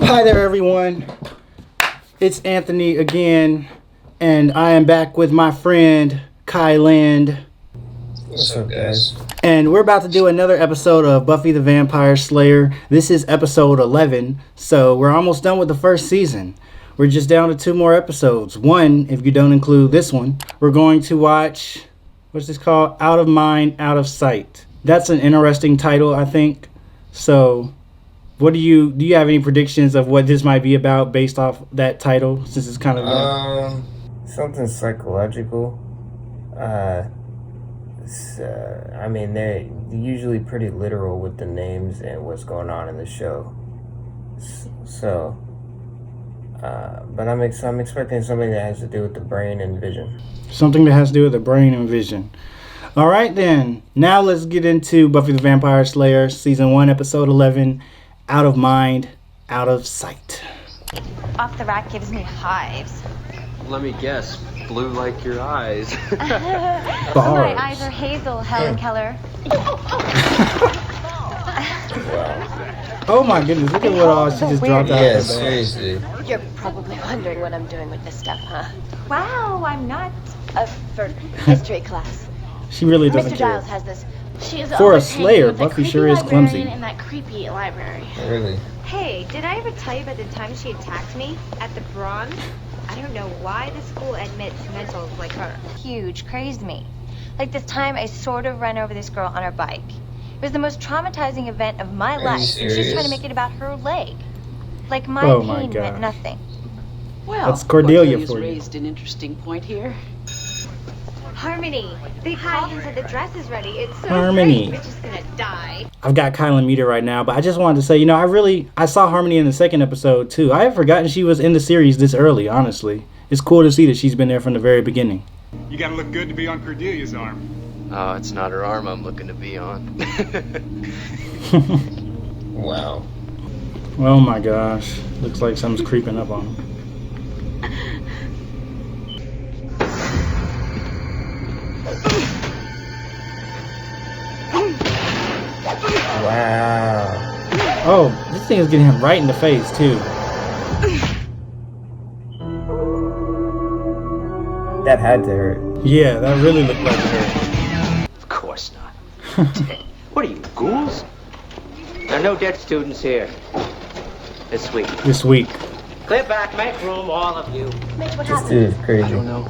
Hi there, everyone. It's Anthony again, and I am back with my friend Kai Land. What's up, guys? And we're about to do another episode of Buffy the Vampire Slayer. This is episode 11, so we're almost done with the first season. We're just down to 2 more episodes. One, if you don't include this one, we're going to watch, what's this called? Out of Mind, Out of Sight. That's an interesting title, I think. So, what do you have any predictions of what this might be about based off that title, since it's kind of something psychological. I mean, they're usually pretty literal with the names and what's going on in the show. But I'm expecting something that has to do with the brain and vision. Something that has to do with the brain and vision. All right, then. Now let's get into Buffy the Vampire Slayer, Season 1, Episode 11, Out of Mind, Out of Sight. Off the rack gives me hives. Let me guess. Blue like your eyes. My eyes are hazel, Helen Keller. Oh my goodness, look at what all she just dropped out. Yeah, seriously. You're probably wondering what I'm doing with this stuff, huh? Wow, I'm not. For history class. She really doesn't Mr. care. Giles has this. She is For a overtaken Slayer, with that Buffy creepy sure is clumsy. librarian in that creepy library. Really? Hey, did I ever tell you about the time she attacked me at the Bronze? I don't know why the school admits mentals like her. Huge, crazed me. Like this time I sort of ran over this girl on her bike. It was the most traumatizing event of my life. And she's trying to make it about her leg. Like my pain meant nothing. Well, that's Cordelia for you. Raised an interesting point here. Harmony, they called and said the dress is ready. It's so Harmony. great. Bitch is gonna die. I've got Kylan muted right now, but I just wanted to say, I saw Harmony in the second episode too. I had forgotten she was in the series this early, honestly. It's cool to see that she's been there from the very beginning. You gotta look good to be on Cordelia's arm. Oh, it's not her arm I'm looking to be on. Wow. Oh my gosh. Looks like something's creeping up on him. Wow. Oh, this thing is getting him right in the face too. That had to hurt. Yeah, that really looked like her. Of course not. What are you, ghouls? There are no dead students here. This week. Clear back, make room, all of you. Mitch, what This happened? dude is crazy. I don't know.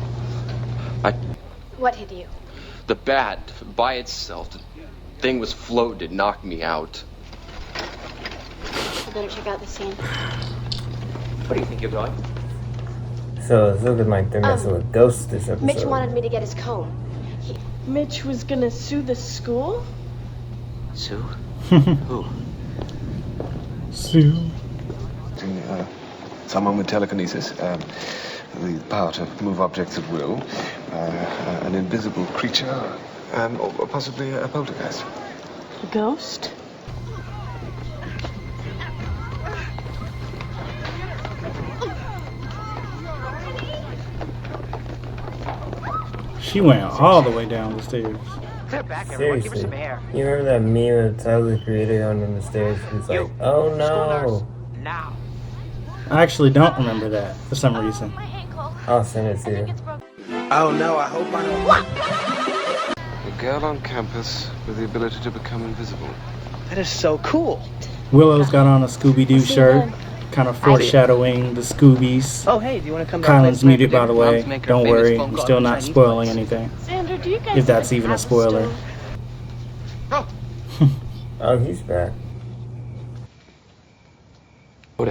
What hit you? The bat, by itself, the thing was floating, it knocked me out. I better check out the scene. What do you think you're going? So it's looking like they're messing with ghosts this episode. Mitch wanted me to get his comb. Mitch was gonna sue the school? Sue? Who? Sue. Someone with telekinesis, the power to move objects at will, an invisible creature, or possibly a poltergeist. A ghost? She went all the way down the stairs. Clear back, everyone, give her some Seriously. air. You remember that meme of Tyler created on the stairs? He's like, oh no. Now. I actually don't remember that for some reason. My ankle. I'll send it to you. Oh no, I hope I don't. A girl on campus with the ability to become invisible. That is so cool. Willow's got on a Scooby-Doo shirt, kind of foreshadowing the Scoobies. Oh, hey, do you want to come down? Kylan's muted, by the way. Don't worry, I'm still not spoiling anything. Sandra, do you guys If that's have even a Apple spoiler. Store? Oh, he's back.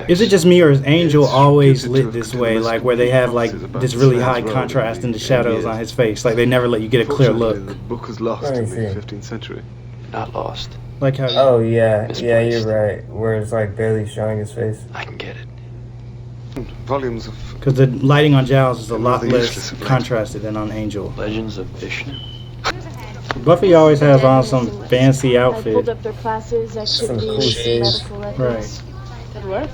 Is it just me, or is Angel always lit this way, like where they have like this really high contrast in the shadows on his face, like they never let you get a clear look? The book was lost Let in me the see. 15th century. Not lost. Like how Oh yeah, yeah, Misplaced. you're right. Where it's like barely showing his face. I can get it. Volumes of because the lighting on Giles is a lot Rather less useless of late. contrasted than on Angel. Legends of Vishnu. Buffy always has on some fancy I pulled outfit. up their classes, cool activities, shoes. medical records. Good work.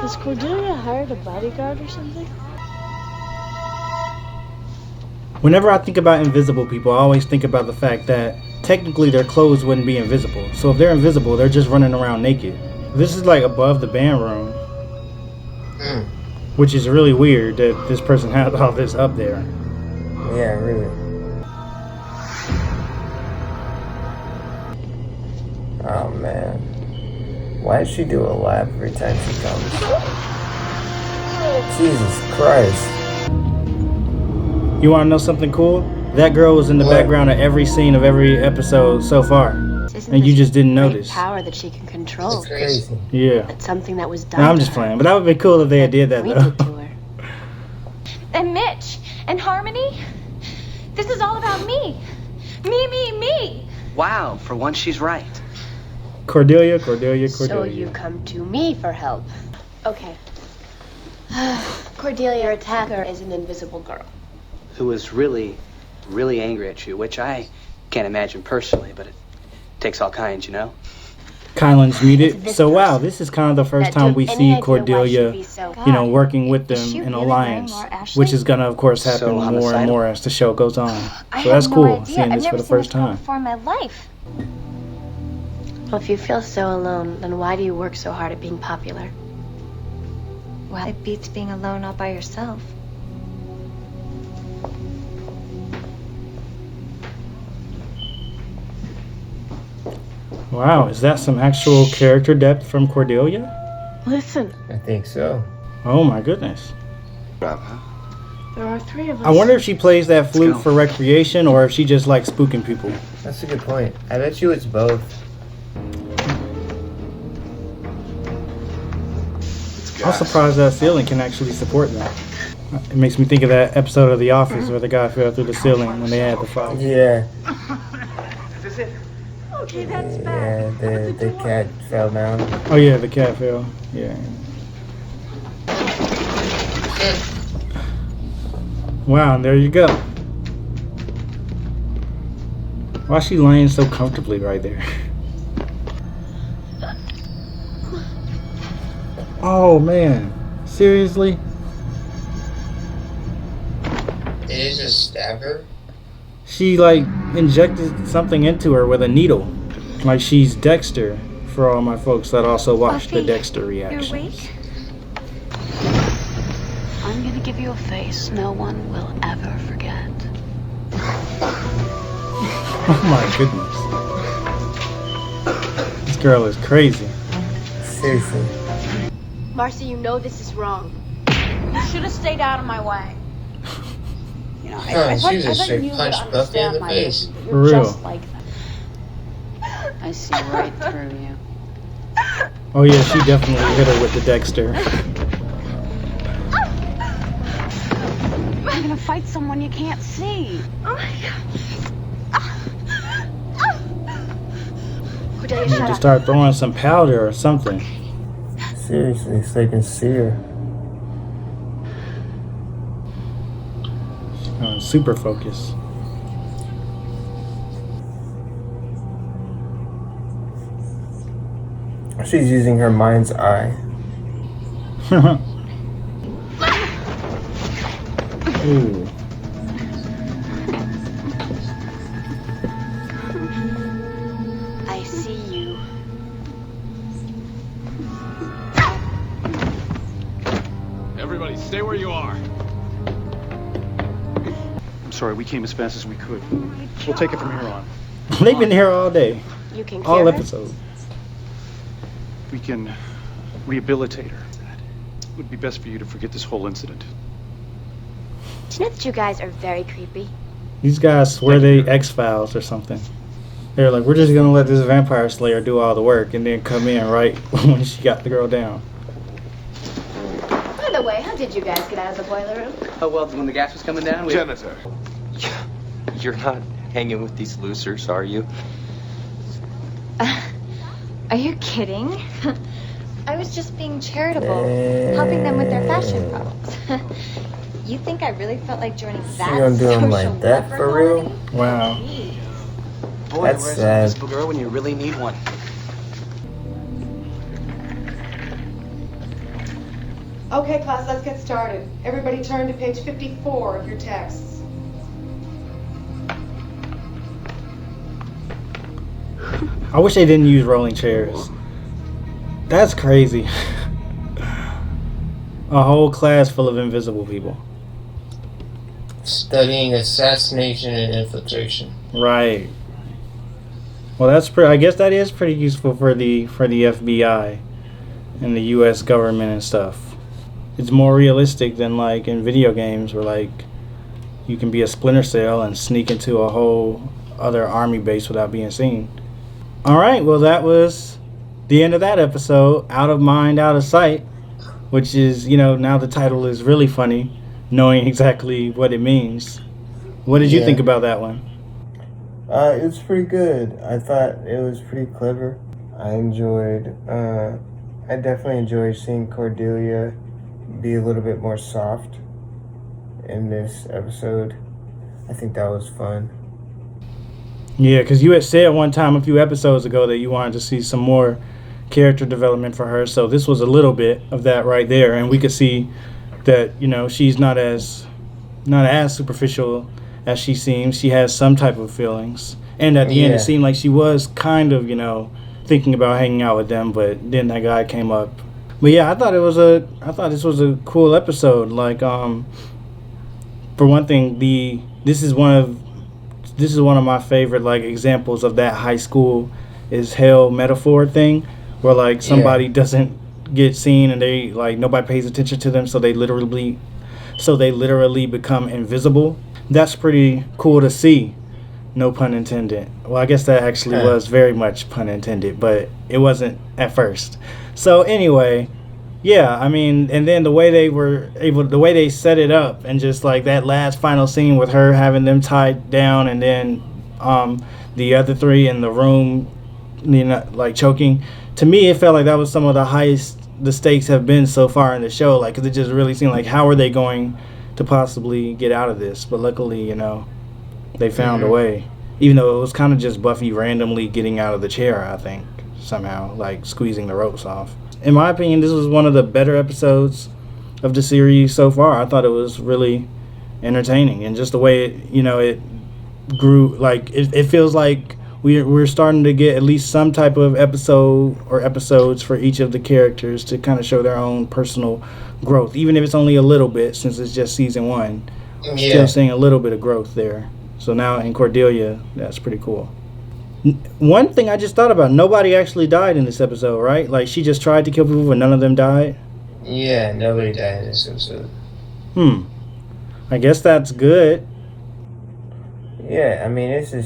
Has Cordelia hired a bodyguard or something? Whenever I think about invisible people, I always think about the fact that technically their clothes wouldn't be invisible. So if they're invisible, they're just running around naked. This is like above the band room, which is really weird that this person had all this up there. Yeah, really. Oh man, why does she do a lap every time she comes? Jesus Christ. You want to know something cool? That girl was in the background of every scene of every episode so far, and you just didn't notice. Power that she can control. It's crazy. Yeah. It's something that was done. No, I'm just playing, but that would be cool if they had did that though. And Mitch and Harmony. This is all about me. Me. Wow, for once she's right. Cordelia. So you come to me for help. Okay. Cordelia, your attacker is an invisible girl. Who was really angry at you, which I can't imagine personally, but it takes all kinds, you know? Kylan's muted. So wow, this is kind of the first time we see Cordelia, you know, working with them in alliance, which is gonna, of course, happen more and more as the show goes on. So that's cool, seeing this for the first time. Before in my life. Well, if you feel so alone, then why do you work so hard at being popular? Well, it beats being alone all by yourself. Wow, is that some actual character depth from Cordelia? Listen. I think so. Oh my goodness. There are 3 of us. I wonder if she plays that flute for recreation or if she just likes spooking people. That's a good point. I bet you it's both. I'm surprised that ceiling can actually support that. It makes me think of that episode of The Office where the guy fell through the ceiling when they had the fight. Yeah. Is this it? Okay, that's bad. Yeah, the cat fell down. Oh yeah, the cat fell. Yeah. Wow, and there you go. Why is she laying so comfortably right there? Oh man, seriously? Did it just stab her? She like injected something into her with a needle. Like she's Dexter for all my folks that also watch the Dexter reactions. I'm gonna give you a face no one will ever forget. Oh my goodness. This girl is crazy. Seriously. Marcy, you know this is wrong. You should have stayed out of my way. You know, Oh, she just straight punched Buffy in the face. For real. Just like that. I see right through you. Oh yeah, she definitely hit her with the Dexter. You're gonna fight someone you can't see. Oh my God. Cordelia, You shut just up. start throwing some powder or something. Seriously, so they can see her. Super focus. She's using her mind's eye. Ooh. I see you. Everybody, stay where you are. I'm sorry, we came as fast as we could. We'll take it from here on. They've been here all day. You can All cure her? episodes. We can rehabilitate her. It would be best for you to forget this whole incident. Do you know that you guys are very creepy? These guys swear they X-Files or something. They're like, we're just gonna let this vampire slayer do all the work and then come in right when she got the girl down. By the way, how did you guys get out of the boiler room? Oh, well, when the gas was coming down, we... Janitor. You're not hanging with these losers, are you? Are you kidding? I was just being charitable, helping them with their fashion problems. You think I really felt like joining that She gonna do him social like that leper for real? colony? Wow. Boy, That's where's sad. the invisible girl when you really need one? Okay, class, let's get started. Everybody turn to page 54 of your texts. I wish they didn't use rolling chairs. That's crazy. A whole class full of invisible people. Studying assassination and infiltration. Right. Well, that's pretty. I guess that is pretty useful for the FBI and the U.S. government and stuff. It's more realistic than like in video games where like you can be a Splinter Cell and sneak into a whole other army base without being seen. All right. Well, that was the end of that episode. Out of Mind, Out of Sight, which is, you know, now the title is really funny, knowing exactly what it means. What did you think about that one? It was pretty good. I thought it was pretty clever. I definitely enjoyed seeing Cordelia be a little bit more soft in this episode. I think that was fun. Yeah, because you had said one time a few episodes ago that you wanted to see some more character development for her, so this was a little bit of that right there, and we could see that, you know, she's not as superficial as she seems. She has some type of feelings, and at the end it seemed like she was kind of, you know, thinking about hanging out with them, but then that guy came up. But yeah, I thought this was a cool episode. Like, for one thing, this is one of my favorite like examples of that high school is hell metaphor thing, where like somebody doesn't get seen and they like nobody pays attention to them, so they literally become invisible. That's pretty cool to see. No pun intended. Well, I guess that actually was very much pun intended, but it wasn't at first. So anyway, yeah, I mean, and then the way they set it up, and just like that last final scene with her having them tied down, and then the other three in the room, you know, like choking. To me, it felt like that was some of the highest the stakes have been so far in the show. Like, 'cause it just really seemed like, how are they going to possibly get out of this? But luckily, you know, they found a way. Even though it was kind of just Buffy randomly getting out of the chair, I think, somehow, like squeezing the ropes off. In my opinion, this was one of the better episodes of the series so far. I thought it was really entertaining, and just the way it, you know, it grew. Like it feels like we're starting to get at least some type of episode or episodes for each of the characters to kind of show their own personal growth, even if it's only a little bit, since it's just season 1. Still seeing a little bit of growth there. So now in Cordelia, that's pretty cool. One thing I just thought about, nobody actually died in this episode, right? Like, she just tried to kill people, but none of them died? Yeah, nobody died in this episode. I guess that's good. Yeah, I mean, it's a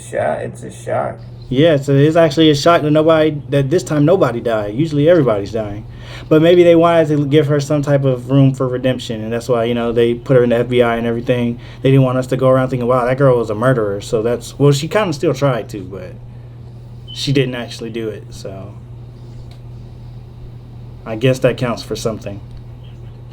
shock. Yeah, so it's actually a shock that this time nobody died. Usually everybody's dying. But maybe they wanted to give her some type of room for redemption, and that's why, you know, they put her in the FBI and everything. They didn't want us to go around thinking, wow, that girl was a murderer. So that's, well, she kind of still tried to, but she didn't actually do it. So I guess that counts for something.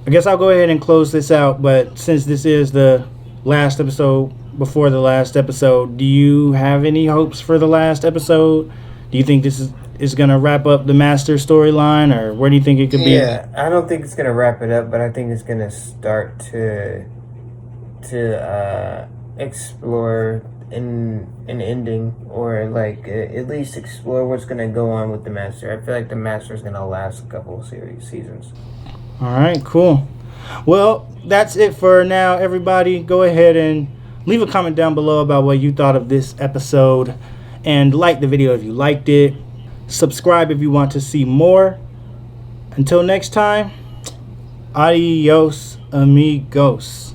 I guess I'll go ahead and close this out, but since this is the last episode before the last episode, do you have any hopes for the last episode? Do you think this is going to wrap up the master storyline, or where do you think it could be? Yeah, I don't think it's going to wrap it up, but I think it's going to start to explore an ending, or like at least explore what's going to go on with the master. I feel like the master is going to last a couple of seasons. All right, cool. Well, that's it for now, everybody. Go ahead and leave a comment down below about what you thought of this episode, and like the video if you liked it. Subscribe if you want to see more. Until next time, adios amigos.